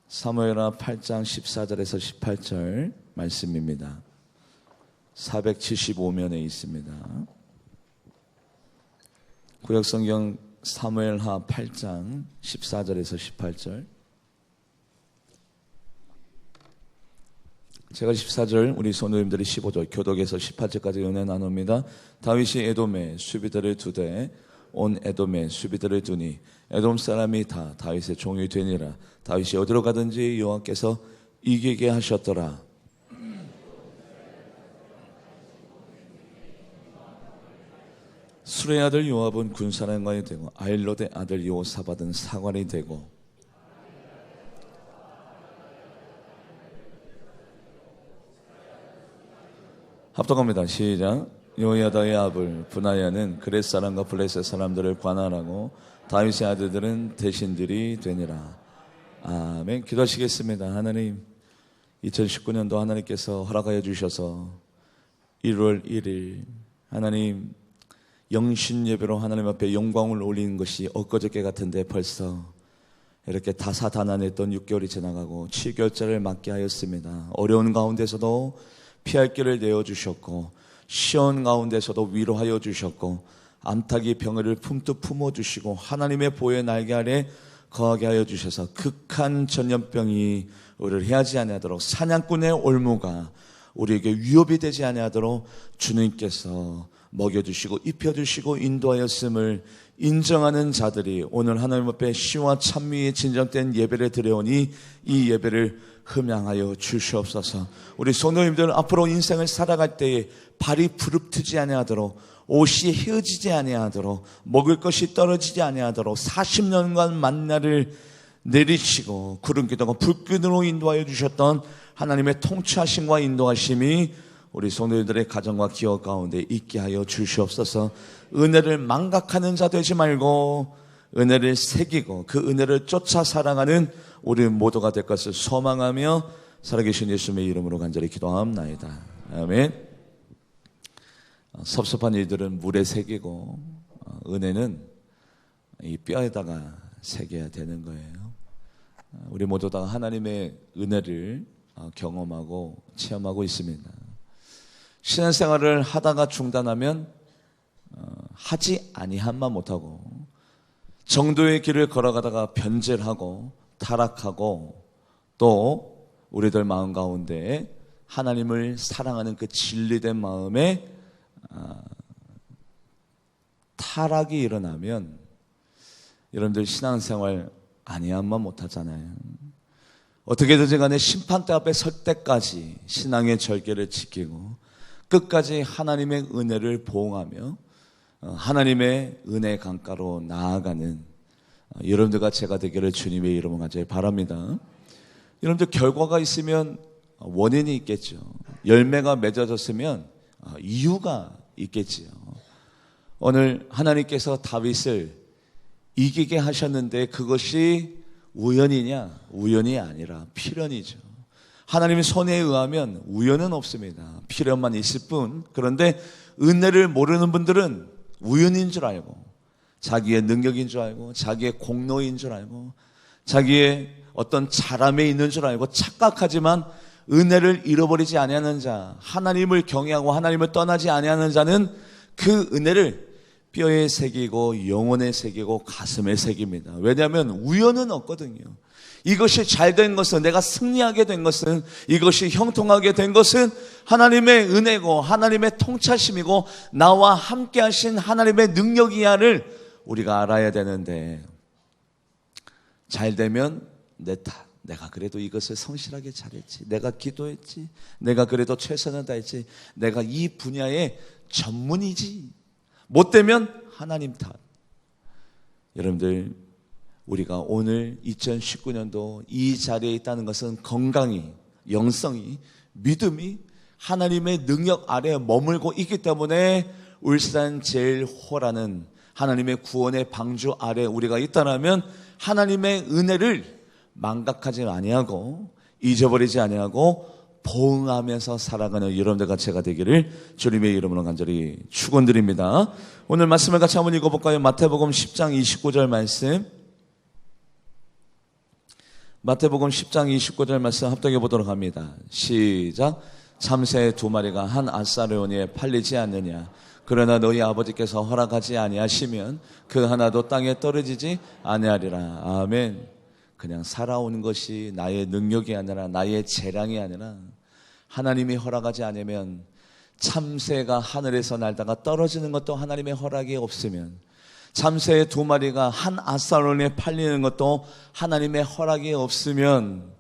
사무엘하 8장 14절에서 18절 말씀입니다. 475면에 있습니다. 구약성경 사무엘하 8장 14절에서 18절. 제가 14절, 우리 성도님들이 15절, 교독에서 18절까지 은혜 나눕니다. 다윗이 에돔에 수비대를 두되 온 에돔에 수비대를 두니 에돔 사람이 다 다윗의 종이 되니라. 다윗이 어디로 가든지 여호와께서 이기게 하셨더라. 수레의 아들 요압은 군사령관이 되고 아일롯의 아들 여호사밧은 사관이 되고 합독합니다. 시작. 여호야다의 아들 브나야는 그렛 사람과 블레셋 사람들을 관할하고 다윗의 아들들은 대신들이 되니라. 아멘. 기도하시겠습니다. 하나님, 2019년도 하나님께서 허락하여 주셔서 1월 1일 하나님 영신 예배로 하나님 앞에 영광을 올리는 것이 엊그저께 같은데 벌써 이렇게 다사다난했던 6개월이 지나가고 7개월째를 맞게 하였습니다. 어려운 가운데서도 피할 길을 내어주셨고 시온 가운데서도 위로하여 주셨고 암탉이 병을 품듯 품어주시고 하나님의 보혈 날개 아래 거하게 하여 주셔서 극한 전염병이 우리를 해하지 아니하도록 사냥꾼의 올무가 우리에게 위협이 되지 아니하도록 주님께서 먹여주시고 입혀주시고 인도하였음을 인정하는 자들이 오늘 하나님 앞에 시와 찬미의 진정된 예배를 드려오니 이 예배를 흠양하여 주시옵소서. 우리 성도님들 앞으로 인생을 살아갈 때에 발이 부릅뜨지 아니하도록 옷이 헤어지지 아니하도록 먹을 것이 떨어지지 아니하도록 40년간 만나를 내리시고 구름 기둥과 불기둥으로 인도하여 주셨던 하나님의 통치하심과 인도하심이 우리 성도들의 가정과 기업 가운데 있게 하여 주시옵소서. 은혜를 망각하는 자 되지 말고 은혜를 새기고 그 은혜를 쫓아 살아가는 우리 모두가 될 것을 소망하며 살아계신 예수님의 이름으로 간절히 기도합나이다. 아멘. 섭섭한 일들은 물에 새기고 은혜는 이 뼈에다가 새겨야 되는 거예요. 우리 모두 다 하나님의 은혜를 경험하고 체험하고 있습니다. 신앙생활을 하다가 중단하면 하지 아니함만 못하고 정도의 길을 걸어가다가 변질하고 타락하고 또 우리들 마음 가운데 하나님을 사랑하는 그 진리된 마음에 타락이 일어나면 여러분들 신앙생활 아니함만 못하잖아요. 어떻게든지 간에 심판대 앞에 설 때까지 신앙의 절개를 지키고 끝까지 하나님의 은혜를 보응하며 하나님의 은혜 강가로 나아가는 여러분들과 제가 되기를 주님의 이름으로 간절히 바랍니다. 여러분들 결과가 있으면 원인이 있겠죠. 열매가 맺어졌으면 이유가 있겠지요. 오늘 하나님께서 다윗을 이기게 하셨는데 그것이 우연이냐? 우연이 아니라 필연이죠. 하나님의 손에 의하면 우연은 없습니다. 필연만 있을 뿐. 그런데 은혜를 모르는 분들은 우연인 줄 알고 자기의 능력인 줄 알고 자기의 공로인 줄 알고 자기의 어떤 잘함에 있는 줄 알고 착각하지만 은혜를 잃어버리지 아니하는 자, 하나님을 경외하고 하나님을 떠나지 아니하는 자는 그 은혜를 뼈에 새기고 영혼에 새기고 가슴에 새깁니다. 왜냐하면 우연은 없거든요. 이것이 잘된 것은, 내가 승리하게 된 것은, 이것이 형통하게 된 것은 하나님의 은혜고 하나님의 통찰심이고 나와 함께 하신 하나님의 능력이야를 우리가 알아야 되는데, 잘 되면 내 탓, 내가 그래도 이것을 성실하게 잘했지, 내가 기도했지, 내가 그래도 최선을 다했지, 내가 이 분야의 전문이지, 못되면 하나님 탓. 여러분들, 우리가 오늘 2019년도 이 자리에 있다는 것은 건강이, 영성이, 믿음이 하나님의 능력 아래에 머물고 있기 때문에 울산 제일호라는 하나님의 구원의 방주 아래 우리가 있다면 하나님의 은혜를 망각하지 아니하고 잊어버리지 아니하고 보응하면서 살아가는 여러분들과 제가 되기를 주님의 이름으로 간절히 축원드립니다. 오늘 말씀을 같이 한번 읽어볼까요? 마태복음 10장 29절 말씀. 마태복음 10장 29절 말씀 합독해 보도록 합니다. 시작. 참새 2마리가 한 아사르온에 팔리지 않느냐. 그러나 너희 아버지께서 허락하지 아니하시면 그 하나도 땅에 떨어지지 아니하리라. 아멘. 그냥 살아오는 것이 나의 능력이 아니라 나의 재량이 아니라 하나님이 허락하지 않으면, 참새가 하늘에서 날다가 떨어지는 것도 하나님의 허락이 없으면, 참새 2마리가 한 아사론에 팔리는 것도 하나님의 허락이 없으면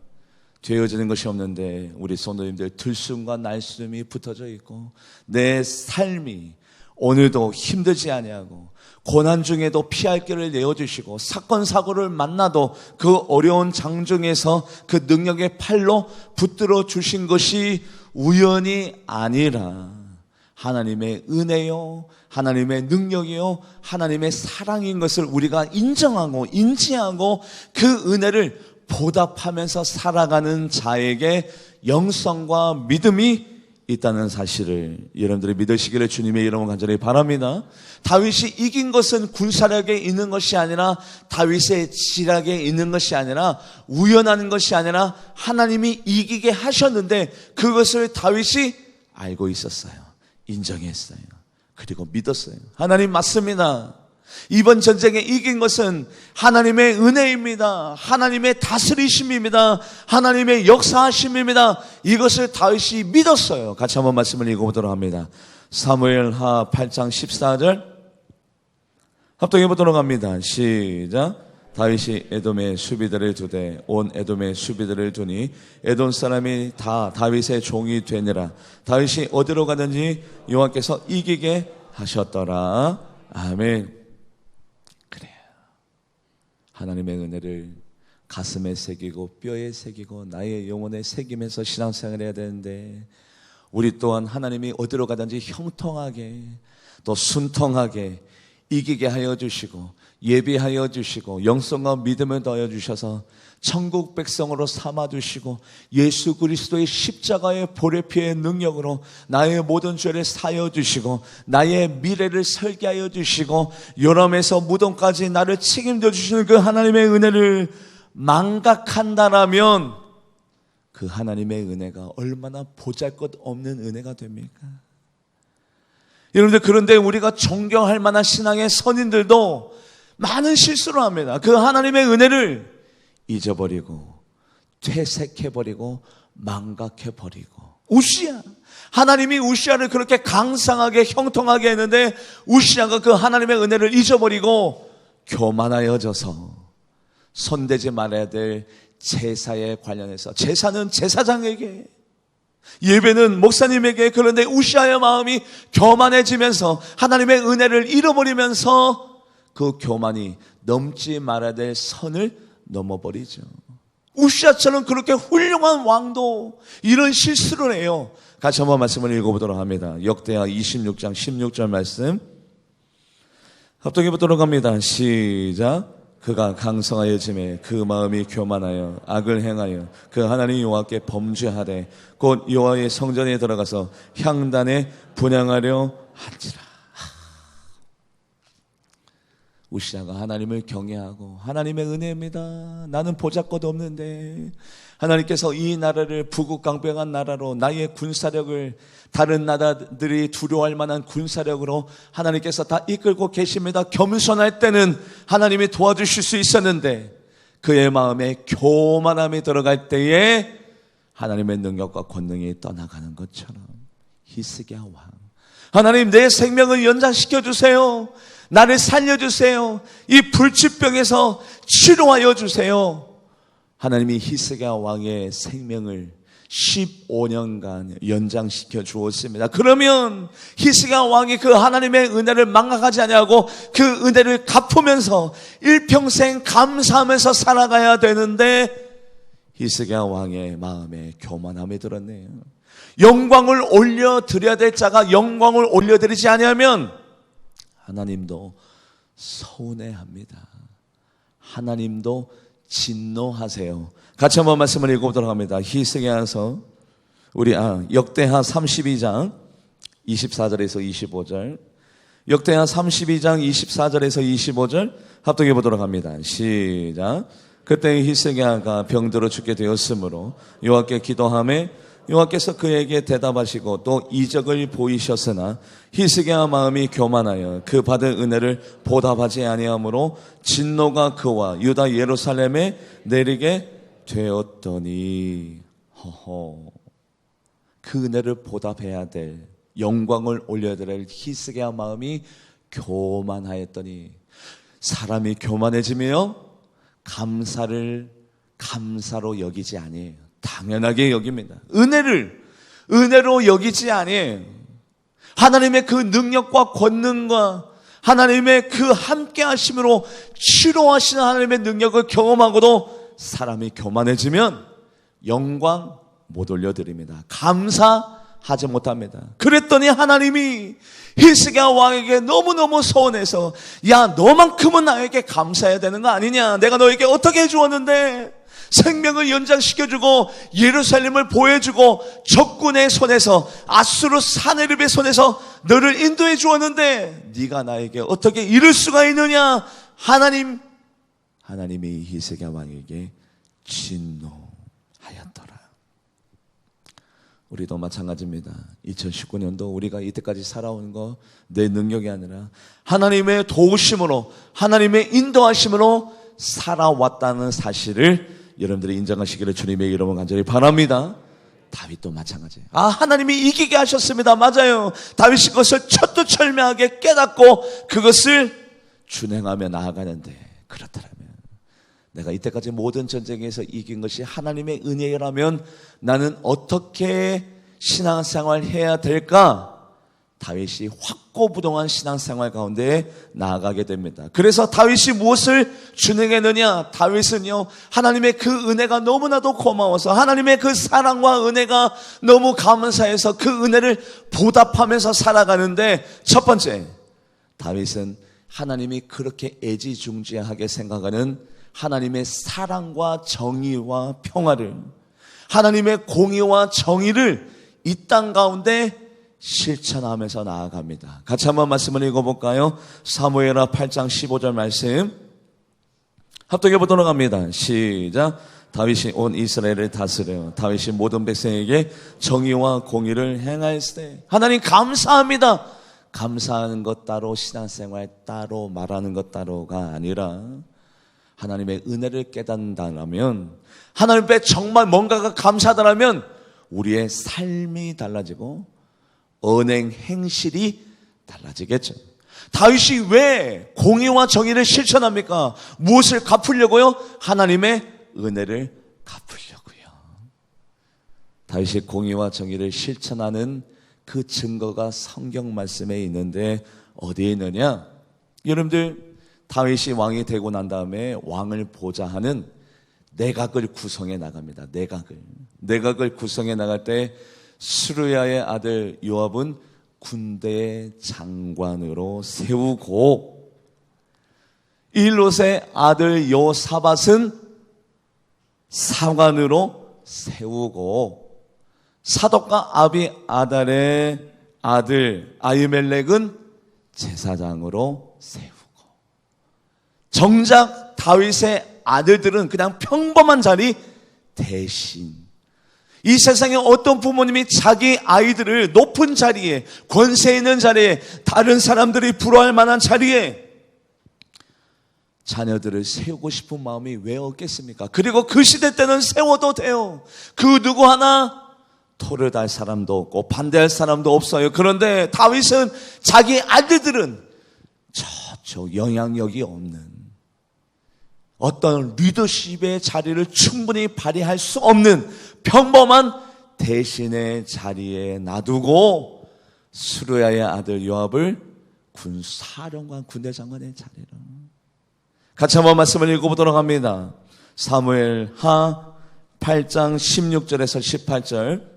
되어지는 것이 없는데, 우리 성도님들 들숨과 날숨이 붙어져 있고 내 삶이 오늘도 힘들지 아니하고 고난 중에도 피할 길을 내어주시고 사건 사고를 만나도 그 어려운 장중에서 그 능력의 팔로 붙들어 주신 것이 우연이 아니라 하나님의 은혜요, 하나님의 능력이요, 하나님의 사랑인 것을 우리가 인정하고 인지하고 그 은혜를 보답하면서 살아가는 자에게 영성과 믿음이 있다는 사실을 여러분들이 믿으시기를 주님의 이름으로 간절히 바랍니다. 다윗이 이긴 것은 군사력에 있는 것이 아니라, 다윗의 지략에 있는 것이 아니라, 우연한 것이 아니라 하나님이 이기게 하셨는데 그것을 다윗이 알고 있었어요. 인정했어요. 그리고 믿었어요. 하나님 맞습니다. 이번 전쟁에 이긴 것은 하나님의 은혜입니다. 하나님의 다스리심입니다. 하나님의 역사하심입니다. 이것을 다윗이 믿었어요. 같이 한번 말씀을 읽어보도록 합니다. 사무엘하 8장 14절 합독해 보도록 합니다. 시작. 다윗이 에돔의 수비들을 두되 온 에돔의 수비들을 두니 에돔 사람이 다 다윗의 종이 되니라. 다윗이 어디로 가든지 여호와께서 이기게 하셨더라. 아멘. 그래요. 하나님의 은혜를 가슴에 새기고 뼈에 새기고 나의 영혼에 새기면서 신앙생활을 해야 되는데, 우리 또한 하나님이 어디로 가든지 형통하게 또 순통하게 이기게 하여 주시고 예비하여 주시고 영성과 믿음을 더하여 주셔서 천국 백성으로 삼아주시고 예수 그리스도의 십자가의 보혈피의 능력으로 나의 모든 죄를 사여 주시고 나의 미래를 설계하여 주시고 요람에서 무덤까지 나를 책임져 주시는 그 하나님의 은혜를 망각한다라면 그 하나님의 은혜가 얼마나 보잘것없는 은혜가 됩니까? 여러분들, 그런데 우리가 존경할 만한 신앙의 선인들도 많은 실수를 합니다. 그 하나님의 은혜를 잊어버리고 퇴색해버리고 망각해버리고. 우시야, 하나님이 우시야를 그렇게 강상하게 형통하게 했는데 우시야가 그 하나님의 은혜를 잊어버리고 교만하여져서 손대지 말아야 될 제사에 관련해서, 제사는 제사장에게, 예배는 목사님에게, 그런데 우시야의 마음이 교만해지면서 하나님의 은혜를 잃어버리면서 그 교만이 넘지 말아야 될 선을 넘어버리죠. 우시야처럼 그렇게 훌륭한 왕도 이런 실수를 해요. 같이 한번 말씀을 읽어보도록 합니다. 역대하 26장 16절 말씀 합독해 보도록 합니다. 시작. 그가 강성하여짐에 그 마음이 교만하여 악을 행하여 그 하나님 여호와께 범죄하되 곧 여호와의 성전에 들어가서 향단에 분향하려 한지라. 우시야가 하나님을 경외하고, 하나님의 은혜입니다. 나는 보잘것 없는데 하나님께서 이 나라를 부국강병한 나라로, 나의 군사력을 다른 나라들이 두려워할 만한 군사력으로 하나님께서 다 이끌고 계십니다. 겸손할 때는 하나님이 도와주실 수 있었는데 그의 마음에 교만함이 들어갈 때에 하나님의 능력과 권능이 떠나가는 것처럼, 히스기야 왕, 하나님 내 생명을 연장시켜 주세요. 나를 살려주세요. 이 불치병에서 치료하여 주세요. 하나님이 히스기야 왕의 생명을 15년간 연장시켜 주었습니다. 그러면 히스기야 왕이 그 하나님의 은혜를 망각하지 아니하고 그 은혜를 갚으면서 일평생 감사하면서 살아가야 되는데, 히스기야 왕의 마음에 교만함이 들었네요. 영광을 올려드려야 될 자가 영광을 올려드리지 아니하면 하나님도 서운해합니다. 하나님도 진노하세요. 같이 한번 말씀을 읽어보도록 합니다. 히스기야서 역대하 32장 24절에서 25절, 역대하 32장 24절에서 25절 합독해 보도록 합니다. 시작. 그때 히스기야가 병들어 죽게 되었으므로 여호와께 기도하매 여호와께서 그에게 대답하시고 또 이적을 보이셨으나 히스기야 마음이 교만하여 그 받은 은혜를 보답하지 아니하므로 진노가 그와 유다 예루살렘에 내리게 되었더니 그 은혜를 보답해야 될, 영광을 올려야 될 히스기야 마음이 교만하였더니, 사람이 교만해지며 감사를 감사로 여기지 아니에요. 당연하게 여깁니다. 은혜로 여기지 아니에요. 하나님의 그 능력과 권능과 하나님의 그 함께 하심으로 치료하시는 하나님의 능력을 경험하고도 사람이 교만해지면 영광 못 올려드립니다. 감사하지 못합니다. 그랬더니 하나님이 히스기야 왕에게 너무너무 서운해서, 야, 너만큼은 나에게 감사해야 되는 거 아니냐? 내가 너에게 어떻게 해주었는데, 생명을 연장시켜주고 예루살렘을 보여주고 적군의 손에서, 아수르 사네립의 손에서 너를 인도해 주었는데 네가 나에게 어떻게 이럴 수가 있느냐? 하나님이 히스기야 왕에게 진노하였더라. 우리도 마찬가지입니다. 2019년도 우리가 이때까지 살아온 거 내 능력이 아니라 하나님의 도우심으로, 하나님의 인도하심으로 살아왔다는 사실을 여러분들이 인정하시기를 주님의 이름으로 간절히 바랍니다. 다윗도 마찬가지예요. 하나님이 이기게 하셨습니다. 맞아요. 다윗이 그것을 철두철미하게 깨닫고 그것을 준행하며 나아가는데, 그렇다면 내가 이때까지 모든 전쟁에서 이긴 것이 하나님의 은혜라면 나는 어떻게 신앙생활 해야 될까? 다윗이 확고부동한 신앙생활 가운데 나아가게 됩니다. 그래서 다윗이 무엇을 준행했느냐? 다윗은요, 하나님의 그 은혜가 너무나도 고마워서, 하나님의 그 사랑과 은혜가 너무 감사해서 그 은혜를 보답하면서 살아가는데, 첫 번째, 다윗은 하나님이 그렇게 애지중지하게 생각하는 하나님의 사랑과 정의와 평화를, 하나님의 공의와 정의를 이 땅 가운데 실천하면서 나아갑니다. 같이 한번 말씀을 읽어볼까요? 사무엘하 8장 15절 말씀 합독해 보도록 합니다. 시작. 다윗이 온 이스라엘을 다스려 다윗이 모든 백성에게 정의와 공의를 행하였으되. 하나님 감사합니다. 감사하는 것 따로, 신앙생활 따로, 말하는 것 따로가 아니라 하나님의 은혜를 깨닫는다면, 하나님 앞에 정말 뭔가가 감사하다면 우리의 삶이 달라지고 언행 행실이 달라지겠죠. 다윗이 왜 공의와 정의를 실천합니까? 무엇을 갚으려고요? 하나님의 은혜를 갚으려고요. 다윗이 공의와 정의를 실천하는 그 증거가 성경 말씀에 있는데 어디에 있느냐? 여러분들, 다윗이 왕이 되고 난 다음에 왕을 보좌하는 내각을 구성해 나갑니다. 내각을 구성해 나갈 때 스루야의 아들 요압은 군대 장관으로 세우고, 일롯의 아들 요사밧은 사관으로 세우고, 사독과 아비아달의 아들 아히멜렉은 제사장으로 세우고, 정작 다윗의 아들들은 그냥 평범한 자리 대신, 이 세상에 어떤 부모님이 자기 아이들을 높은 자리에, 권세 있는 자리에, 다른 사람들이 부러워할 만한 자리에 자녀들을 세우고 싶은 마음이 왜 없겠습니까? 그리고 그 시대 때는 세워도 돼요. 그 누구 하나 토를 달 사람도 없고 반대할 사람도 없어요. 그런데 다윗은 자기 아들들은 저쪽 영향력이 없는, 어떤 리더십의 자리를 충분히 발휘할 수 없는 평범한 대신의 자리에 놔두고 스루야의 아들 요압을 군사령관, 군대장관의 자리로. 같이 한번 말씀을 읽어보도록 합니다. 사무엘하 8장 16절에서 18절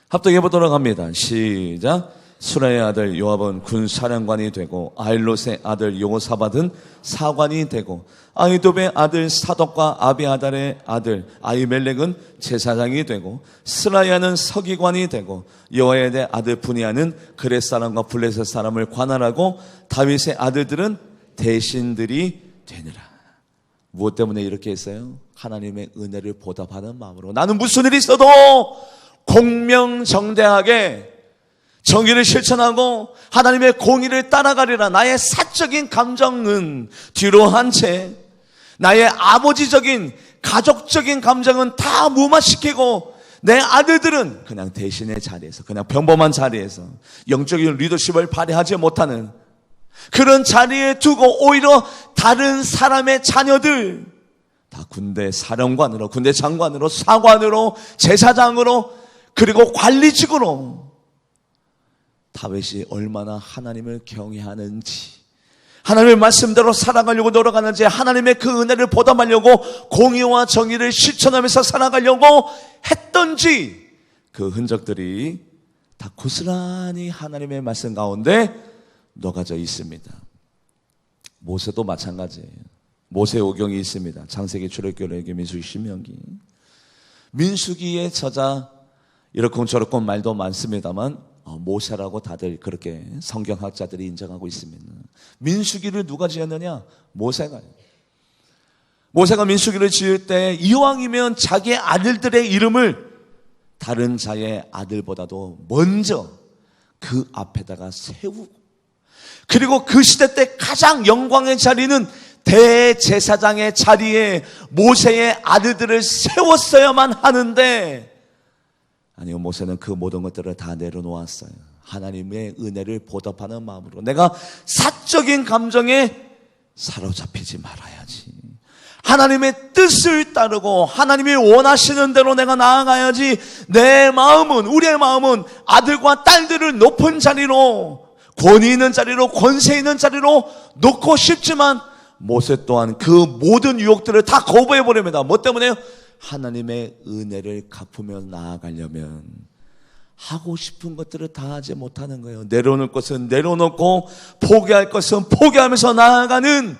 합독해보도록 합니다. 시작. 수라의 아들 요압은 군사령관이 되고 아일롯의 아들 요사밧은 사관이 되고 아히도베의 아들 사독과 아비아달의 아들 아히멜렉은 제사장이 되고 스라야는 서기관이 되고 여호야의 아들 분이아는 그렛 사람과 블레셋 사람을 관할하고 다윗의 아들들은 대신들이 되느라. 무엇 때문에 이렇게 했어요? 하나님의 은혜를 보답하는 마음으로. 나는 무슨 일이 있어도 공명정대하게 정의를 실천하고 하나님의 공의를 따라가리라. 나의 사적인 감정은 뒤로 한 채 나의 아버지적인 가족적인 감정은 다 무마시키고 내 아들들은 그냥 대신의 자리에서, 그냥 평범한 자리에서 영적인 리더십을 발휘하지 못하는 그런 자리에 두고 오히려 다른 사람의 자녀들 다 군대 사령관으로, 군대 장관으로, 사관으로, 제사장으로, 그리고 관리직으로 다윗이 얼마나 하나님을 경외하는지, 하나님의 말씀대로 살아가려고 노력하는지, 하나님의 그 은혜를 보답하려고 공의와 정의를 실천하면서 살아가려고 했던지, 그 흔적들이 다 고스란히 하나님의 말씀 가운데 녹아져 있습니다. 모세도 마찬가지예요. 모세 오경이 있습니다. 창세기, 출애굽기, 레위기, 민수기, 신명기. 민수기의 저자 이러쿵저러쿵 말도 많습니다만 모세라고 다들 그렇게 성경학자들이 인정하고 있습니다. 민수기를 누가 지었느냐? 모세가요. 모세가 민수기를 지을 때 이왕이면 자기의 아들들의 이름을 다른 자의 아들보다도 먼저 그 앞에다가 세우고, 그리고 그 시대 때 가장 영광의 자리는 대제사장의 자리에 모세의 아들들을 세웠어야만 하는데, 아니요, 모세는 그 모든 것들을 다 내려놓았어요. 하나님의 은혜를 보답하는 마음으로 내가 사적인 감정에 사로잡히지 말아야지, 하나님의 뜻을 따르고 하나님이 원하시는 대로 내가 나아가야지. 내 마음은, 우리의 마음은 아들과 딸들을 높은 자리로, 권위 있는 자리로, 권세 있는 자리로 놓고 싶지만 모세 또한 그 모든 유혹들을 다 거부해버립니다. 뭐 때문에요? 하나님의 은혜를 갚으며 나아가려면 하고 싶은 것들을 다 하지 못하는 거예요. 내려놓을 것은 내려놓고 포기할 것은 포기하면서 나아가는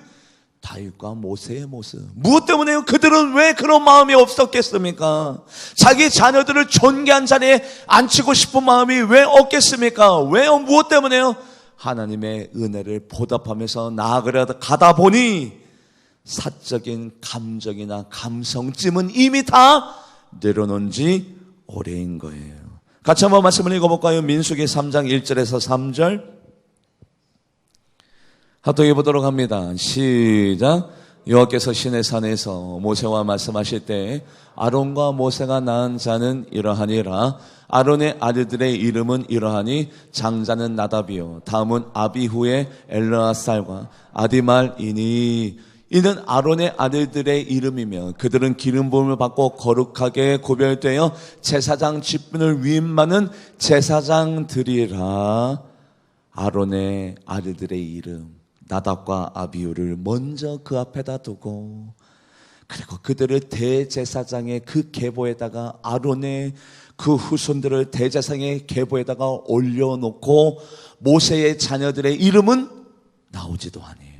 다윗과 모세의 모습. 무엇 때문에요? 그들은 왜 그런 마음이 없었겠습니까? 자기 자녀들을 존귀한 자리에 앉히고 싶은 마음이 왜 없겠습니까? 왜요? 무엇 때문에요? 하나님의 은혜를 보답하면서 나아가다 보니 사적인 감정이나 감성쯤은 이미 다 내려놓은 지 오래인 거예요. 같이 한번 말씀을 읽어볼까요? 민수기 3장 1절에서 3절 합독해 보도록 합니다. 시작. 여호와께서 시내산에서 모세와 말씀하실 때 아론과 모세가 낳은 자는 이러하니라. 아론의 아들들의 이름은 이러하니 장자는 나답이요 다음은 아비후의 엘르아살과 아디말이니, 이는 아론의 아들들의 이름이며 그들은 기름 부음을 받고 거룩하게 구별되어 제사장 직분을 위임받는 제사장들이라. 아론의 아들들의 이름 나답과 아비후를 먼저 그 앞에다 두고, 그리고 그들을 대제사장의 그 계보에다가, 아론의 그 후손들을 대제사장의 계보에다가 올려놓고 모세의 자녀들의 이름은 나오지도 아니에요.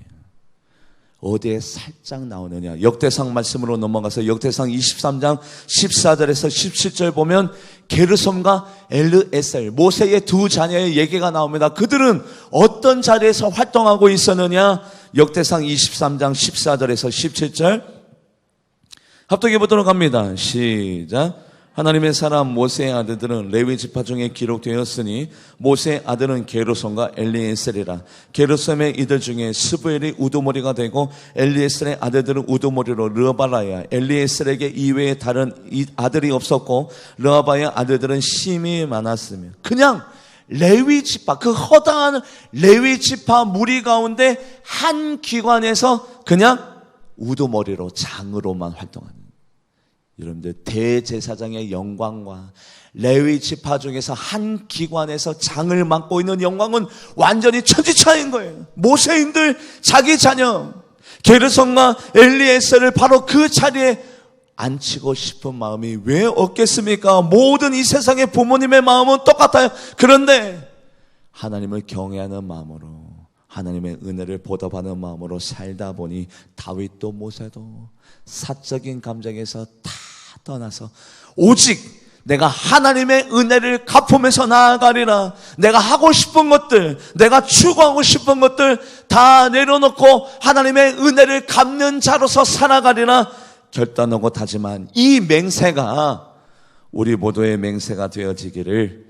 어디에 살짝 나오느냐? 역대상 말씀으로 넘어가서 역대상 23장 14절에서 17절 보면 게르솜과 엘르에셀, 모세의 두 자녀의 얘기가 나옵니다. 그들은 어떤 자리에서 활동하고 있었느냐? 역대상 23장 14절에서 17절 합독해 보도록 합니다. 시작. 하나님의 사람 모세의 아들들은 레위 지파 중에 기록되었으니 모세의 아들은 게르솜과 엘리에셀이라. 게르솜의 이들 중에 스부엘이 우두머리가 되고 엘리에셀의 아들들은 우두머리로 르바라야. 엘리에셀에게 이외에 다른 아들이 없었고 르바의 아들들은 심이 많았으며. 그냥 레위 지파, 그 허다한 레위 지파 무리 가운데 한 기관에서 그냥 우두머리로, 장으로만 활동하는, 여러분들 대제사장의 영광과 레위 지파 중에서 한 기관에서 장을 맡고 있는 영광은 완전히 천지차이인 거예요. 모세인들 자기 자녀 게르솜과 엘리에셀을 바로 그 자리에 앉히고 싶은 마음이 왜 없겠습니까? 모든 이 세상의 부모님의 마음은 똑같아요. 그런데 하나님을 경외하는 마음으로, 하나님의 은혜를 보답하는 마음으로 살다 보니 다윗도 모세도 사적인 감정에서 다 떠나서 오직 내가 하나님의 은혜를 갚으면서 나아가리라. 내가 하고 싶은 것들, 내가 추구하고 싶은 것들 다 내려놓고 하나님의 은혜를 갚는 자로서 살아가리라 결단하고 다짐한 이 맹세가 우리 모두의 맹세가 되어지기를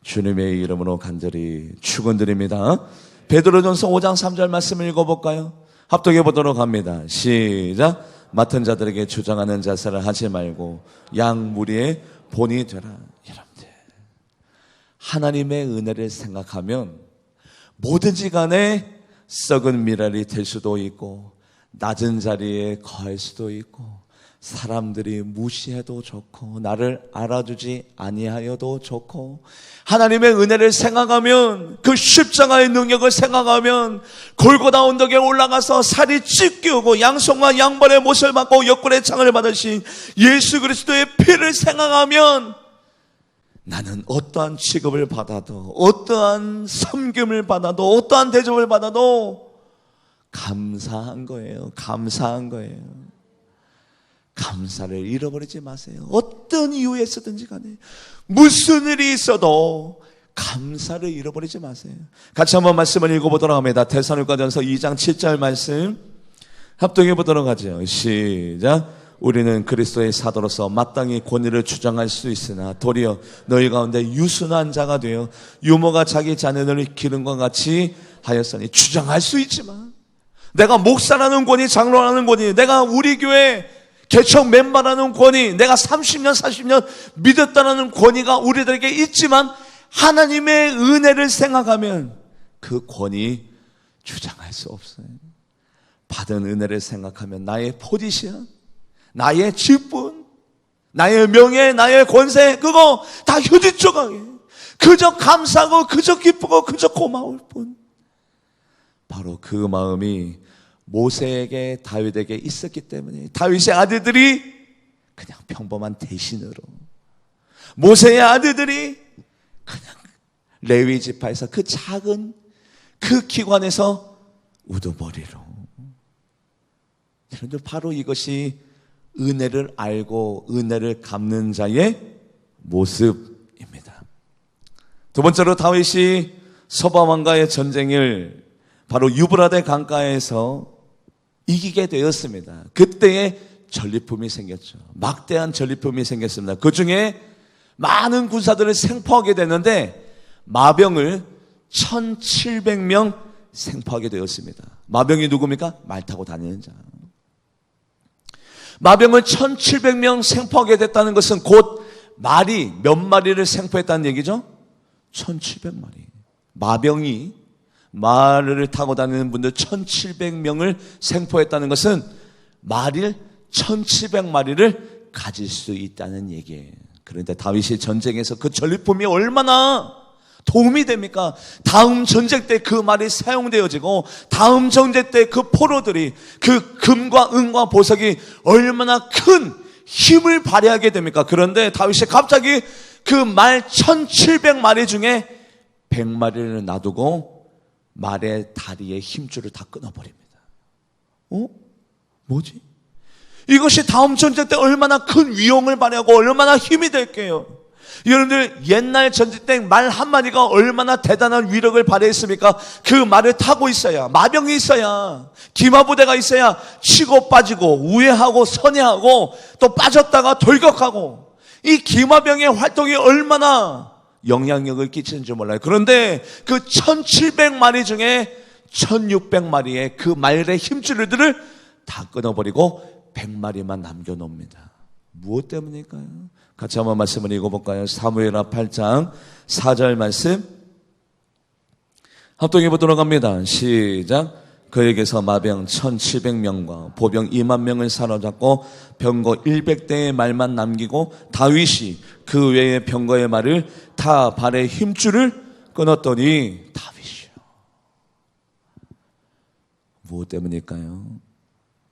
주님의 이름으로 간절히 축원드립니다. 베드로전서 5장 3절 말씀을 읽어볼까요? 합독해 보도록 합니다. 시작. 맡은 자들에게 주장하는 자세를 하지 말고 양 무리의 본이 되라. 여러분들, 하나님의 은혜를 생각하면 뭐든지 간에 썩은 미랄이 될 수도 있고 낮은 자리에 거할 수도 있고 사람들이 무시해도 좋고 나를 알아주지 아니하여도 좋고 하나님의 은혜를 생각하면 그 십자가의 능력을 생각하면 골고다 언덕에 올라가서 살이 찢기고 양손과 양발의 못을 받고 옆구리에 창을 받으신 예수 그리스도의 피를 생각하면 나는 어떠한 취급을 받아도 어떠한 섬김을 받아도 어떠한 대접을 받아도 감사한 거예요. 감사한 거예요. 감사를 잃어버리지 마세요. 어떤 이유에서든지 간에 무슨 일이 있어도 감사를 잃어버리지 마세요. 같이 한번 말씀을 읽어보도록 합니다. 데살로니가전서 2장 7절 말씀 합독해 보도록 하죠. 시작. 우리는 그리스도의 사도로서 마땅히 권위를 주장할 수 있으나 도리어 너희 가운데 유순한 자가 되어 유모가 자기 자녀를 기름과 같이 하였으니 주장할 수 있지만 내가 목사라는 권위, 장로라는 권위, 내가 우리 교회 개척 멤버라는 권위, 내가 30년 40년 믿었다는 권위가 우리들에게 있지만 하나님의 은혜를 생각하면 그 권위 주장할 수 없어요. 받은 은혜를 생각하면 나의 포지션, 나의 직분, 나의 명예, 나의 권세 그거 다 휴지조각이에요. 그저 감사하고 그저 기쁘고 그저 고마울 뿐. 바로 그 마음이 모세에게 다윗에게 있었기 때문에 다윗의 아들들이 그냥 평범한 대신으로, 모세의 아들들이 그냥 레위 지파에서 그 작은 그 기관에서 우두머리로. 여러분들, 바로 이것이 은혜를 알고 은혜를 갚는 자의 모습입니다. 두 번째로 다윗이 소바 왕과의 전쟁을 바로 유브라데 강가에서 이기게 되었습니다. 그때에 전리품이 생겼죠. 막대한 전리품이 생겼습니다. 그 중에 많은 군사들을 생포하게 됐는데 마병을 1700명 생포하게 되었습니다. 마병이 누굽니까? 말 타고 다니는 자. 마병을 1700명 생포하게 됐다는 것은 곧 말이 몇 마리를 생포했다는 얘기죠? 1700마리. 마병이 말을 타고 다니는 분들 1700명을 생포했다는 것은 말을 1700마리를 가질 수 있다는 얘기예요. 그런데 다윗이 전쟁에서 그 전리품이 얼마나 도움이 됩니까? 다음 전쟁 때 그 말이 사용되어지고 다음 전쟁 때 그 포로들이 그 금과 은과 보석이 얼마나 큰 힘을 발휘하게 됩니까? 그런데 다윗이 갑자기 그 말 1700마리 중에 100마리를 놔두고 말의 다리의 힘줄을 다 끊어버립니다. 뭐지? 이것이 다음 전쟁 때 얼마나 큰 위용을 발휘하고 얼마나 힘이 될게요. 여러분들, 옛날 전쟁 때 말 한마디가 얼마나 대단한 위력을 발휘했습니까? 그 말을 타고 있어야, 마병이 있어야, 기마부대가 있어야 치고 빠지고 우회하고 선회하고 또 빠졌다가 돌격하고, 이 기마병의 활동이 얼마나 영향력을 끼치는지 몰라요. 그런데 그 1700마리 중에 1600마리의 그 말의 힘줄들을 다 끊어버리고 100마리만 남겨놓습니다. 무엇 때문일까요? 같이 한번 말씀을 읽어볼까요? 사무엘하 8장 4절 말씀 합독해 보도록 합니다. 시작. 그에게서 마병 1700명과 보병 2만 명을 사로잡고 병거 100대의 말만 남기고 다윗이 그 외의 병거의 말을 타 발의 힘줄을 끊었더니 다윗이요. 무엇 때문일까요?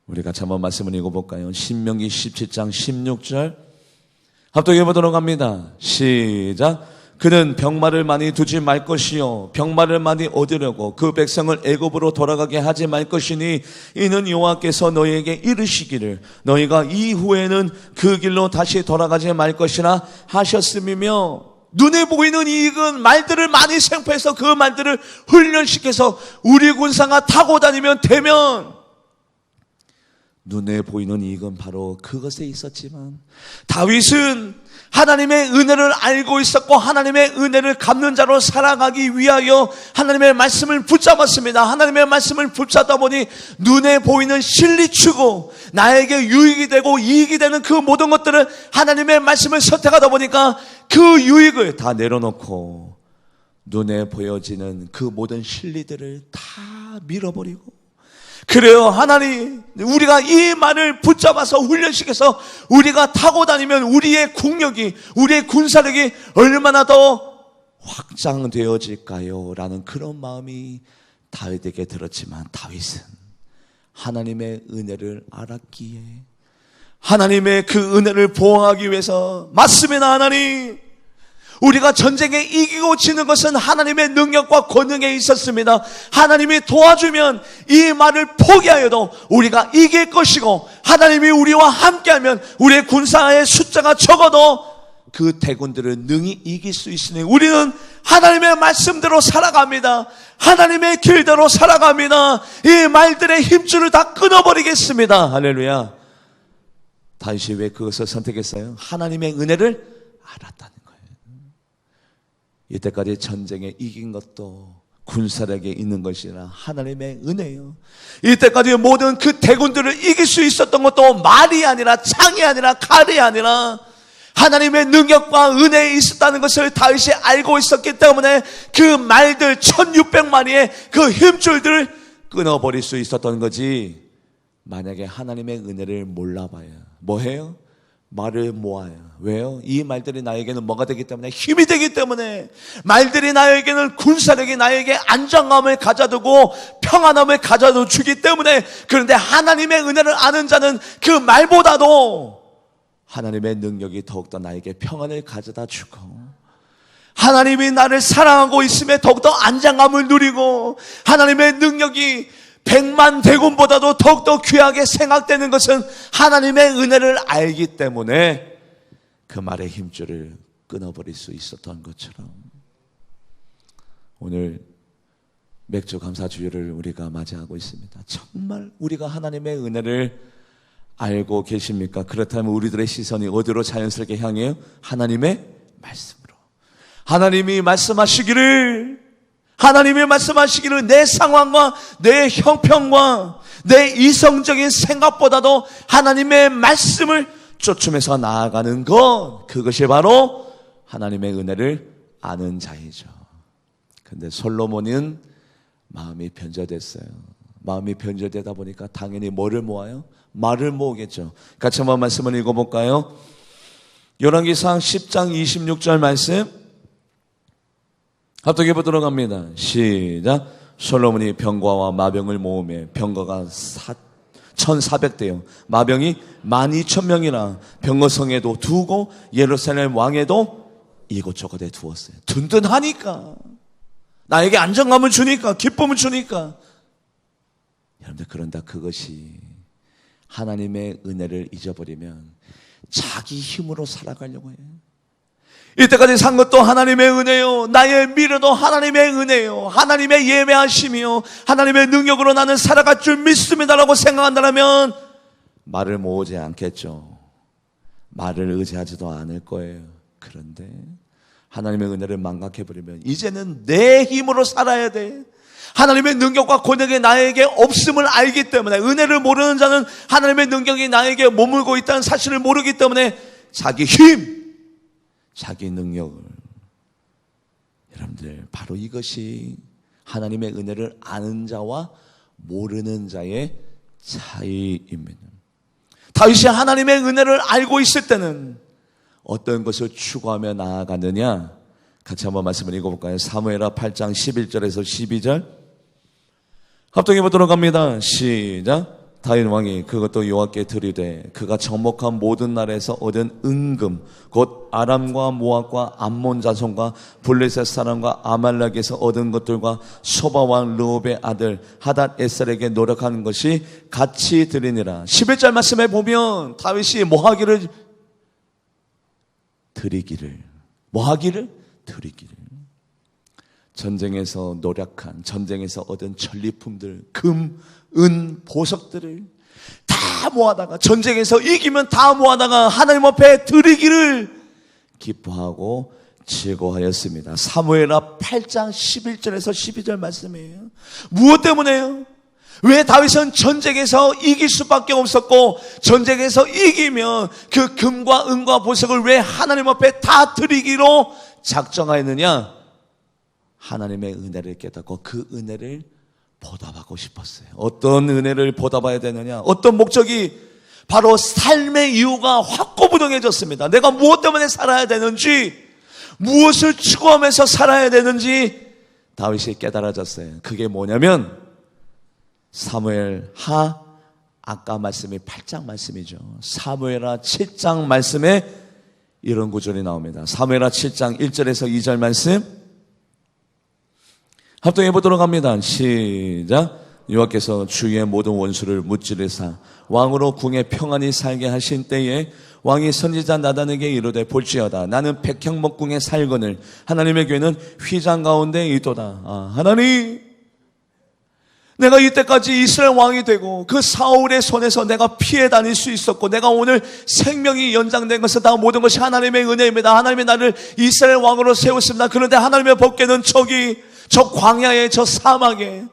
우리 같이 한번 말씀을 읽어볼까요? 신명기 17장 16절 합독해 보도록 합니다. 시작. 그는 병마를 많이 두지 말 것이요 병마를 많이 얻으려고 그 백성을 애굽으로 돌아가게 하지 말 것이니 이는 여호와께서 너희에게 이르시기를 너희가 이후에는 그 길로 다시 돌아가지 말 것이라 하셨음이며, 눈에 보이는 이익은 말들을 많이 생포해서 그 말들을 훈련시켜서 우리 군사가 타고 다니면 되면, 눈에 보이는 이익은 바로 그것에 있었지만 다윗은 하나님의 은혜를 알고 있었고 하나님의 은혜를 갚는 자로 살아가기 위하여 하나님의 말씀을 붙잡았습니다. 하나님의 말씀을 붙잡다 보니 눈에 보이는 실리추고 나에게 유익이 되고 이익이 되는 그 모든 것들을 하나님의 말씀을 선택하다 보니까 그 유익을 다 내려놓고 눈에 보여지는 그 모든 실리들을 다 밀어버리고, 그래요, 하나님, 우리가 이 말을 붙잡아서 훈련시켜서 우리가 타고 다니면 우리의 국력이, 우리의 군사력이 얼마나 더 확장되어질까요? 라는 그런 마음이 다윗에게 들었지만, 다윗은 하나님의 은혜를 알았기에 하나님의 그 은혜를 보호하기 위해서, 맞습니다, 하나님, 우리가 전쟁에 이기고 지는 것은 하나님의 능력과 권능에 있었습니다. 하나님이 도와주면 이 말을 포기하여도 우리가 이길 것이고, 하나님이 우리와 함께하면 우리의 군사의 숫자가 적어도 그 대군들을 능히 이길 수 있으니 우리는 하나님의 말씀대로 살아갑니다. 하나님의 길대로 살아갑니다. 이 말들의 힘줄을 다 끊어버리겠습니다. 할렐루야. 다윗이 왜 그것을 선택했어요? 하나님의 은혜를 알았다는, 이때까지 전쟁에 이긴 것도 군사력에 있는 것이라 하나님의 은혜요. 이때까지 모든 그 대군들을 이길 수 있었던 것도 말이 아니라 창이 아니라 칼이 아니라 하나님의 능력과 은혜에 있었다는 것을 다윗이 알고 있었기 때문에 그 말들 1600마리의 그 힘줄들을 끊어버릴 수 있었던 거지. 만약에 하나님의 은혜를 몰라봐야 뭐해요? 말을 모아요. 왜요? 이 말들이 나에게는 뭐가 되기 때문에? 힘이 되기 때문에. 말들이 나에게는 군사력이, 나에게 안정감을 가져두고 평안함을 가져다 주기 때문에. 그런데 하나님의 은혜를 아는 자는 그 말보다도 하나님의 능력이 더욱더 나에게 평안을 가져다 주고, 하나님이 나를 사랑하고 있음에 더욱더 안정감을 누리고, 하나님의 능력이 100만 대군보다도 더욱더 귀하게 생각되는 것은 하나님의 은혜를 알기 때문에 그 말의 힘줄을 끊어버릴 수 있었던 것처럼, 오늘 맥주 감사주일을 우리가 맞이하고 있습니다. 정말 우리가 하나님의 은혜를 알고 계십니까? 그렇다면 우리들의 시선이 어디로 자연스럽게 향해요? 하나님의 말씀으로. 하나님이 말씀하시기를 내 상황과 내 형편과 내 이성적인 생각보다도 하나님의 말씀을 쫓으면서 나아가는 것, 그것이 바로 하나님의 은혜를 아는 자이죠. 그런데 솔로몬은 마음이 변절됐어요. 마음이 변절되다 보니까 당연히 뭐를 모아요? 말을 모으겠죠. 같이 한번 말씀을 읽어볼까요? 열왕기상 10장 26절 말씀 합독해 보도록 합니다. 시작. 솔로몬이 병거와 마병을 모으며 병거가 1400대요 마병이 12000명이나 병거성에도 두고 예루살렘 왕에도 이곳저곳에 두었어요. 든든하니까, 나에게 안정감을 주니까, 기쁨을 주니까. 여러분들, 그런다 그것이 하나님의 은혜를 잊어버리면 자기 힘으로 살아가려고 해요. 이때까지 산 것도 하나님의 은혜요, 나의 미래도 하나님의 은혜요, 하나님의 예배하심이요, 하나님의 능력으로 나는 살아갈 줄 믿습니다라고 생각한다면 말을 모으지 않겠죠. 말을 의지하지도 않을 거예요. 그런데 하나님의 은혜를 망각해버리면 이제는 내 힘으로 살아야 돼. 하나님의 능력과 권능이 나에게 없음을 알기 때문에, 은혜를 모르는 자는 하나님의 능력이 나에게 머물고 있다는 사실을 모르기 때문에 자기 힘, 자기 능력을, 여러분들, 바로 이것이 하나님의 은혜를 아는 자와 모르는 자의 차이입니다. 다윗이 하나님의 은혜를 알고 있을 때는 어떤 것을 추구하며 나아가느냐, 같이 한번 말씀을 읽어볼까요? 사무엘하 8장 11절에서 12절 합독해 보도록 합니다. 시작. 다윗 왕이 그것도 여호와께 드리되 그가 정복한 모든 나라에서 얻은 은금 곧 아람과 모압과 암몬 자손과 블레셋 사람과 아말렉에서 얻은 것들과 소바 왕 르홉의 아들 하닷 에셀에게 노력하는 것이 같이 드리니라. 11절 말씀에 보면 다윗이 뭐하기를? 드리기를. 뭐하기를? 드리기를. 전쟁에서 노력한, 전쟁에서 얻은 전리품들, 금, 은, 보석들을 다 모아다가, 전쟁에서 이기면 다 모아다가 하나님 앞에 드리기를 기뻐하고 즐거워하였습니다. 사무엘하 8장 11절에서 12절 말씀이에요. 무엇 때문에요? 왜 다윗은 전쟁에서 이길 수밖에 없었고, 전쟁에서 이기면 그 금과 은과 보석을 왜 하나님 앞에 다 드리기로 작정하였느냐? 하나님의 은혜를 깨닫고 그 은혜를 보답하고 싶었어요. 어떤 은혜를 보답해야 되느냐? 어떤 목적이? 바로 삶의 이유가 확고부동해졌습니다. 내가 무엇 때문에 살아야 되는지, 무엇을 추구하면서 살아야 되는지 다윗이 깨달아졌어요. 그게 뭐냐면 사무엘하, 아까 말씀이 8장 말씀이죠. 사무엘하 7장 말씀에 이런 구절이 나옵니다. 사무엘하 7장 1절에서 2절 말씀 합동해 보도록 합니다. 시작. 여호와께서 주의 모든 원수를 무찌르사 왕으로 궁에 평안히 살게 하신 때에 왕이 선지자 나단에게 이르되 볼지어다 나는 백향목궁에 살거늘 하나님의 교회는 휘장 가운데 있도다. 하나님, 내가 이때까지 이스라엘 왕이 되고 그 사울의 손에서 내가 피해 다닐 수 있었고, 내가 오늘 생명이 연장된 것은 다 모든 것이 하나님의 은혜입니다. 하나님이 나를 이스라엘 왕으로 세웠습니다. 그런데 하나님의 법궤는 저 광야에, 저 사막에,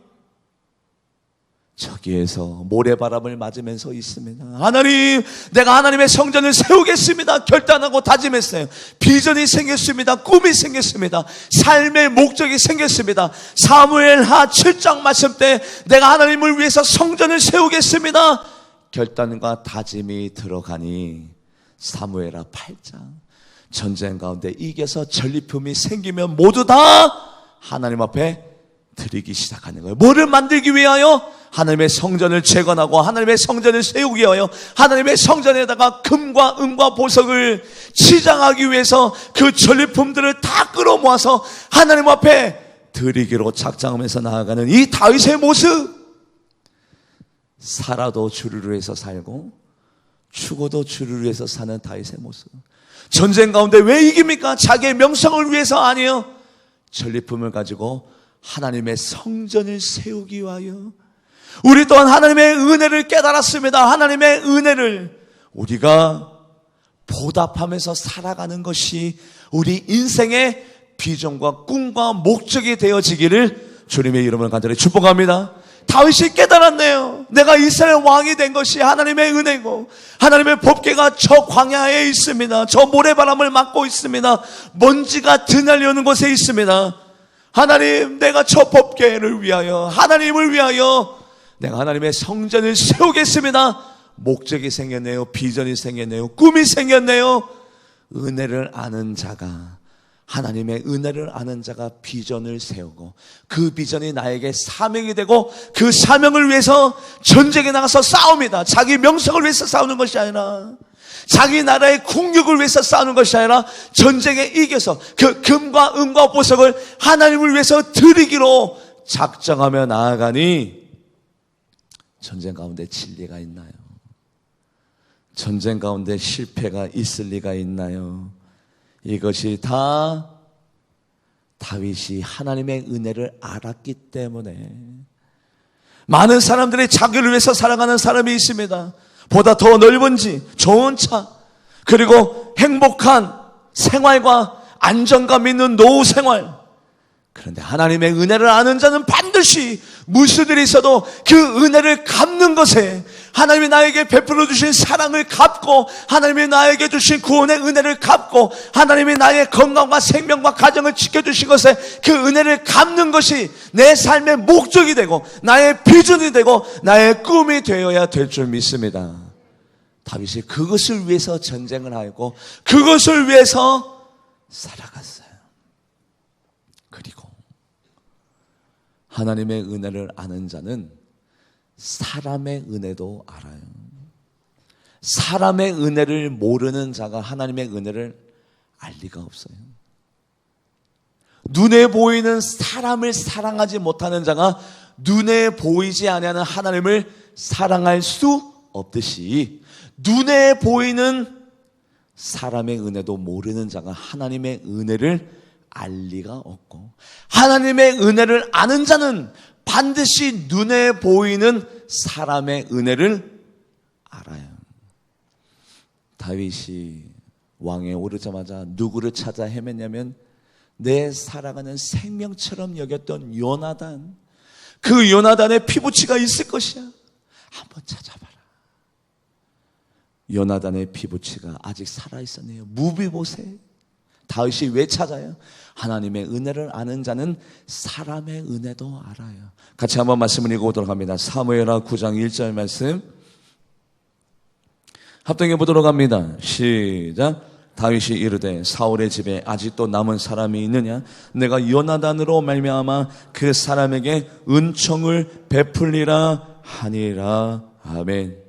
저기에서 모래바람을 맞으면서 있습니다. 하나님, 내가 하나님의 성전을 세우겠습니다. 결단하고 다짐했어요. 비전이 생겼습니다. 꿈이 생겼습니다. 삶의 목적이 생겼습니다. 사무엘하 7장 말씀 때 내가 하나님을 위해서 성전을 세우겠습니다. 결단과 다짐이 들어가니 사무엘하 8장, 전쟁 가운데 이겨서 전리품이 생기면 모두 다 하나님 앞에 드리기 시작하는 거예요. 뭐를 만들기 위하여? 하나님의 성전을 재건하고 하나님의 성전을 세우기 위하여 하나님의 성전에다가 금과 은과 보석을 치장하기 위해서 그 전리품들을 다 끌어모아서 하나님 앞에 드리기로 작정하면서 나아가는 이 다윗의 모습. 살아도 주를 위해서 살고 죽어도 주를 위해서 사는 다윗의 모습. 전쟁 가운데 왜 이깁니까? 자기의 명성을 위해서 아니에요. 전리품을 가지고 하나님의 성전을 세우기 위하여. 우리 또한 하나님의 은혜를 깨달았습니다. 하나님의 은혜를 우리가 보답하면서 살아가는 것이 우리 인생의 비전과 꿈과 목적이 되어지기를 주님의 이름을 간절히 축복합니다. 다윗이 깨달았네요. 내가 이스라엘 왕이 된 것이 하나님의 은혜고, 하나님의 법궤가 저 광야에 있습니다. 저 모래바람을 맞고 있습니다. 먼지가 드날려오는 곳에 있습니다. 하나님, 내가 저 법궤를 위하여, 하나님을 위하여 내가 하나님의 성전을 세우겠습니다. 목적이 생겼네요. 비전이 생겼네요. 꿈이 생겼네요. 은혜를 아는 자가, 하나님의 은혜를 아는 자가 비전을 세우고 그 비전이 나에게 사명이 되고 그 사명을 위해서 전쟁에 나가서 싸웁니다. 자기 명성을 위해서 싸우는 것이 아니라, 자기 나라의 국력을 위해서 싸우는 것이 아니라 전쟁에 이겨서 그 금과 은과 보석을 하나님을 위해서 드리기로 작정하며 나아가니 전쟁 가운데 진리가 있나요? 전쟁 가운데 실패가 있을 리가 있나요? 이것이 다 다윗이 하나님의 은혜를 알았기 때문에. 많은 사람들이 자기를 위해서 살아가는 사람이 있습니다. 보다 더 넓은 집, 좋은 차, 그리고 행복한 생활과 안정감 있는 노후 생활. 그런데 하나님의 은혜를 아는 자는 반드시 무슨 일이 있어도 그 은혜를 갚는 것에, 하나님이 나에게 베풀어 주신 사랑을 갚고, 하나님이 나에게 주신 구원의 은혜를 갚고, 하나님이 나의 건강과 생명과 가정을 지켜주신 것에 그 은혜를 갚는 것이 내 삶의 목적이 되고 나의 비전이 되고 나의 꿈이 되어야 될 줄 믿습니다. 다윗이 그것을 위해서 전쟁을 하고 그것을 위해서 살아갔어요. 그리고 하나님의 은혜를 아는 자는 사람의 은혜도 알아요. 사람의 은혜를 모르는 자가 하나님의 은혜를 알 리가 없어요. 눈에 보이는 사람을 사랑하지 못하는 자가 눈에 보이지 아니하는 하나님을 사랑할 수 없듯이 눈에 보이는 사람의 은혜도 모르는 자가 하나님의 은혜를 알 리가 없고, 하나님의 은혜를 아는 자는 반드시 눈에 보이는 사람의 은혜를 알아요. 다윗이 왕에 오르자마자 누구를 찾아 헤맸냐면 내 사랑하는 생명처럼 여겼던 요나단, 그 요나단의 피부치가 있을 것이야. 한번 찾아봐라. 요나단의 피부치가 아직 살아있었네요. 무비보셋. 다윗이 왜 찾아요? 하나님의 은혜를 아는 자는 사람의 은혜도 알아요. 같이 한번 말씀을 읽어보도록 합니다. 사무엘하 9장 1절 말씀 합독해 보도록 합니다. 시작. 다윗이 이르되 사울의 집에 아직도 남은 사람이 있느냐? 내가 요나단으로 말미암아 그 사람에게 은총을 베풀리라 하니라. 아멘.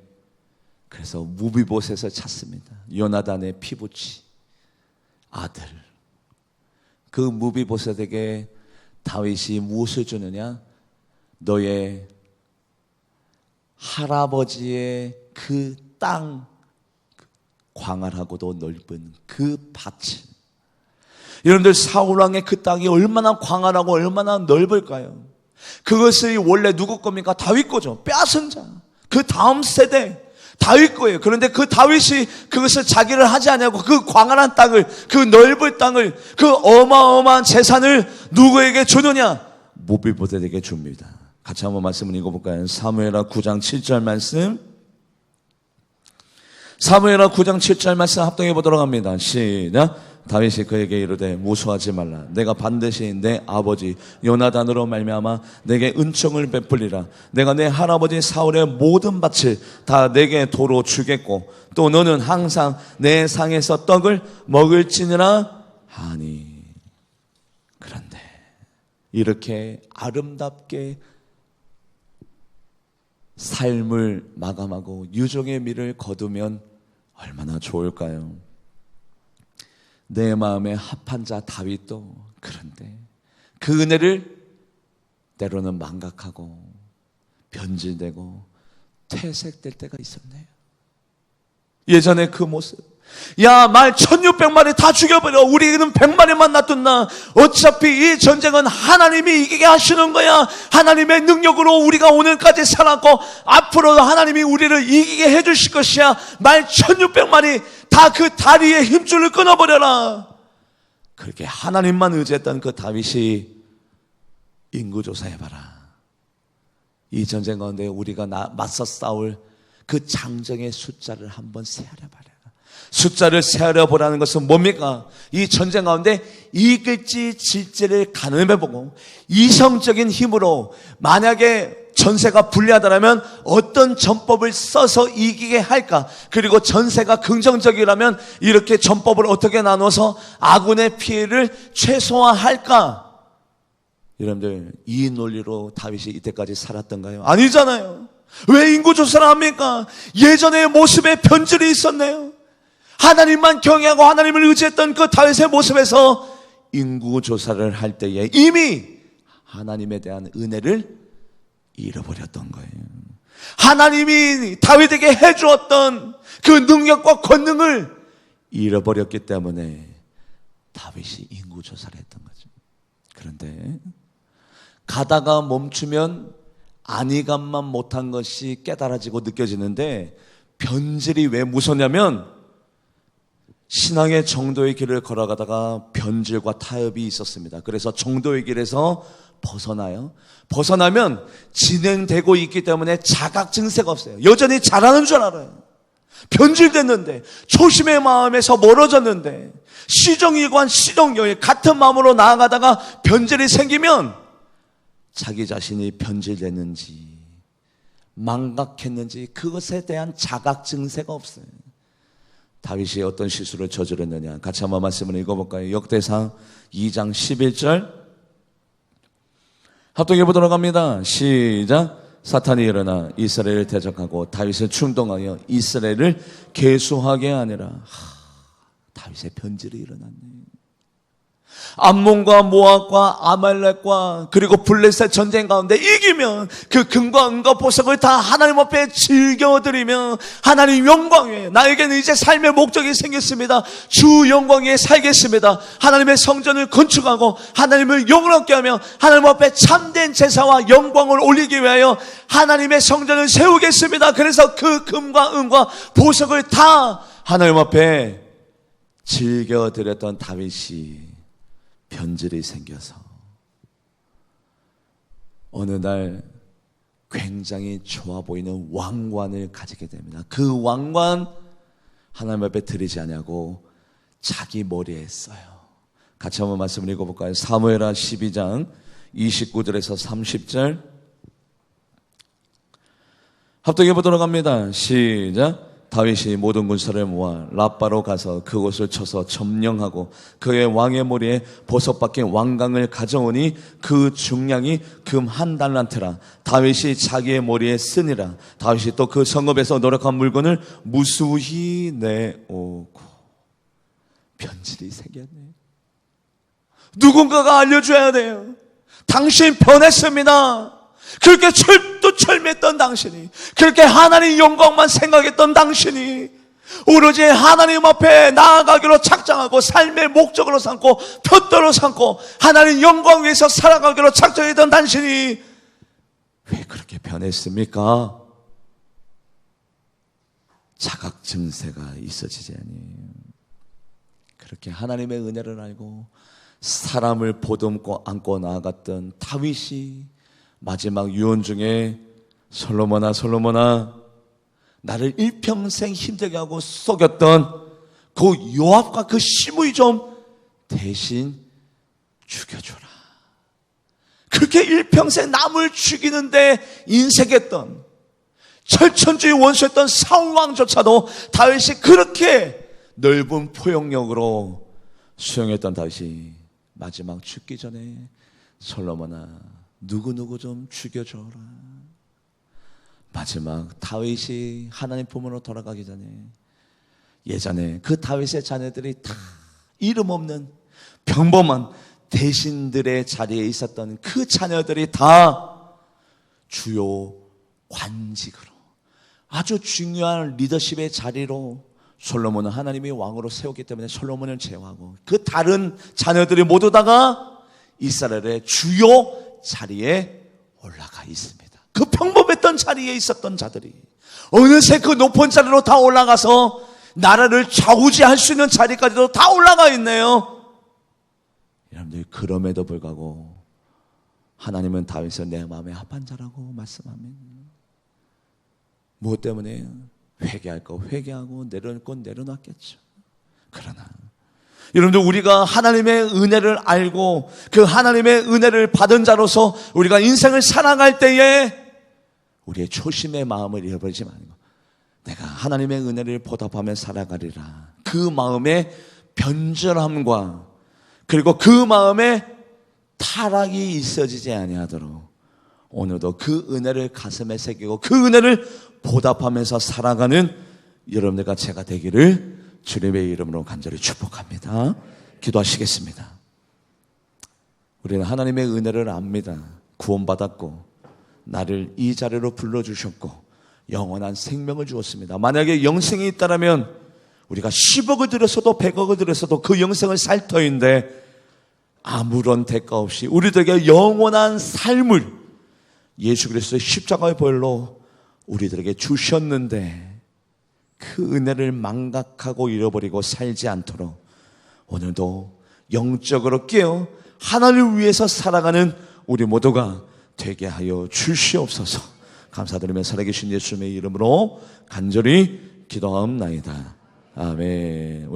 그래서 무비보셋을 찾습니다. 요나단의 피부치 아들. 그 무비보셋에게 다윗이 무엇을 주느냐? 너의 할아버지의 그 땅, 광활하고도 넓은 그 밭을. 여러분들, 사울왕의 그 땅이 얼마나 광활하고 얼마나 넓을까요? 그것이 원래 누구 겁니까? 다윗 거죠. 빼앗은 자, 그 다음 세대 다윗 거예요. 그런데 그 다윗이 그것을 자기를 하지 않냐고 그 광활한 땅을, 그 넓은 땅을, 그 어마어마한 재산을 누구에게 주느냐? 무비보셋에게 줍니다. 같이 한번 말씀을 읽어볼까요? 사무엘하 9장 7절 말씀. 사무엘하 9장 7절 말씀 합동해 보도록 합니다. 시작. 다윗이 그에게 이르되 무수하지 말라. 내가 반드시 내 아버지 요나단으로 말미암아 내게 은총을 베풀리라. 내가 내 할아버지 사울의 모든 밭을 다 내게 도로 주겠고 또 너는 항상 내 상에서 떡을 먹을지니라 하니. 그런데 이렇게 아름답게 삶을 마감하고 유종의 미를 거두면 얼마나 좋을까요? 내 마음에 합한 자 다윗도 그런데 그 은혜를 때로는 망각하고 변질되고 퇴색될 때가 있었네요. 예전에 그 모습, 야, 말 1600마리 다 죽여버려. 우리는 100마리만 놔둔다. 어차피 이 전쟁은 하나님이 이기게 하시는 거야. 하나님의 능력으로 우리가 오늘까지 살았고 앞으로도 하나님이 우리를 이기게 해주실 것이야. 말 1600마리 다 그 다리에 힘줄을 끊어버려라. 그렇게 하나님만 의지했던 그 다윗이 인구조사해봐라. 이 전쟁 가운데 우리가 맞서 싸울 그 장정의 숫자를 한번 세하려봐라. 숫자를 세하려 보라는 것은 뭡니까? 이 전쟁 가운데 이길지 질지를 가늠해보고 이성적인 힘으로 만약에 전세가 불리하다면 어떤 전법을 써서 이기게 할까? 그리고 전세가 긍정적이라면 이렇게 전법을 어떻게 나눠서 아군의 피해를 최소화할까? 여러분들, 이 논리로 다윗이 이때까지 살았던가요? 아니잖아요. 왜 인구조사를 합니까? 예전의 모습에 변질이 있었네요. 하나님만 경외하고 하나님을 의지했던 그 다윗의 모습에서 인구조사를 할 때에 이미 하나님에 대한 은혜를 잃어버렸던 거예요. 하나님이 다윗에게 해주었던 그 능력과 권능을 잃어버렸기 때문에 다윗이 인구조사를 했던 거죠. 그런데 가다가 멈추면 안위감만 못한 것이 깨달아지고 느껴지는데, 변질이 왜 무섭냐면 신앙의 정도의 길을 걸어가다가 변질과 타협이 있었습니다. 그래서 정도의 길에서 벗어나요. 벗어나면 진행되고 있기 때문에 자각 증세가 없어요. 여전히 잘하는 줄 알아요. 변질됐는데, 초심의 마음에서 멀어졌는데, 시정일관 시정여일 같은 마음으로 나아가다가 변질이 생기면 자기 자신이 변질됐는지 망각했는지 그것에 대한 자각 증세가 없어요. 다윗이 어떤 실수를 저질렀느냐, 같이 한번 말씀을 읽어볼까요? 역대상 2장 11절 합독해 보도록 합니다. 시작. 사탄이 일어나 이스라엘을 대적하고 다윗을 충동하여 이스라엘을 계수하게 하니라. 다윗의 변질이 일어났네. 암몬과 모압과 아말렉과 그리고 블레셋 전쟁 가운데 이기면 그 금과 은과 보석을 다 하나님 앞에 즐겨드리며 하나님 영광 위에 나에게는 이제 삶의 목적이 생겼습니다. 주 영광 위에 살겠습니다. 하나님의 성전을 건축하고 하나님을 영광롭게 하며 하나님 앞에 참된 제사와 영광을 올리기 위하여 하나님의 성전을 세우겠습니다. 그래서 그 금과 은과 보석을 다 하나님 앞에 즐겨드렸던 다윗이 변질이 생겨서 어느 날 굉장히 좋아 보이는 왕관을 가지게 됩니다. 그 왕관 하나님 앞에 드리지 않냐고 자기 머리에 써요. 같이 한번 말씀을 읽어볼까요? 사무엘하 12장 29절에서 30절 합독해 보도록 합니다. 시작. 다윗이 모든 군사를 모아 라빠로 가서 그곳을 쳐서 점령하고 그의 왕의 머리에 보석 박힌 왕관을 가져오니 그 중량이 금 1달란트라. 다윗이 자기의 머리에 쓰니라. 다윗이 또 그 성읍에서 노력한 물건을 무수히 내오고. 변질이 생겼네. 누군가가 알려줘야 돼요. 당신 변했습니다. 그렇게 철두철미했던 당신이, 그렇게 하나님 영광만 생각했던 당신이 오로지 하나님 앞에 나아가기로 작정하고 삶의 목적으로 삼고 표대로 삼고 하나님 영광 위해서 살아가기로 작정했던 당신이 왜 그렇게 변했습니까? 자각 증세가 있어지지 아니에요. 그렇게 하나님의 은혜를 알고 사람을 보듬고 안고 나아갔던 다윗이 마지막 유언 중에 솔로몬아 나를 일평생 힘들게 하고 속였던 그 요압과 그 시므이 좀 대신 죽여줘라. 그렇게 일평생 남을 죽이는데 인색했던 철천주의 원수였던 사울왕조차도 다윗이 그렇게 넓은 포용력으로 수용했던 다윗이 마지막 죽기 전에 솔로몬아 누구누구 좀 죽여줘라. 마지막 다윗이 하나님 품으로 돌아가기 전에 예전에 그 다윗의 자녀들이 다 이름 없는 평범한 대신들의 자리에 있었던 그 자녀들이 다 주요 관직으로 아주 중요한 리더십의 자리로 솔로몬은 하나님이 왕으로 세웠기 때문에 솔로몬을 제외하고 그 다른 자녀들이 모두 다가 이스라엘의 주요 자리에 올라가 있습니다. 그 평범했던 자리에 있었던 자들이 어느새 그 높은 자리로 다 올라가서 나라를 좌우지할 수 있는 자리까지도 다 올라가 있네요. 여러분들 그럼에도 불구하고 하나님은 다윗을 내 마음에 합한 자라고 말씀하면 무엇 때문에 회개할 거 회개하고 내려놓을 건 내려놨겠죠. 그러나 여러분들 우리가 하나님의 은혜를 알고 그 하나님의 은혜를 받은 자로서 우리가 인생을 살아갈 때에 우리의 초심의 마음을 잃어버리지 말고 내가 하나님의 은혜를 보답하며 살아가리라. 그 마음의 변절함과 그리고 그 마음에 타락이 있어지지 아니하도록 오늘도 그 은혜를 가슴에 새기고 그 은혜를 보답하면서 살아가는 여러분들과 제가 되기를 주님의 이름으로 간절히 축복합니다. 기도하시겠습니다. 우리는 하나님의 은혜를 압니다. 구원받았고 나를 이 자리로 불러주셨고 영원한 생명을 주었습니다. 만약에 영생이 있다면 우리가 10억을 들였어도 100억을 들였어도 그 영생을 살 터인데 아무런 대가 없이 우리들에게 영원한 삶을 예수 그리스도의 십자가의 보혈로 우리들에게 주셨는데 그 은혜를 망각하고 잃어버리고 살지 않도록 오늘도 영적으로 깨어 하나님을 위해서 살아가는 우리 모두가 되게 하여 주시옵소서. 감사드리며 살아계신 예수님의 이름으로 간절히 기도하옵나이다. 아멘.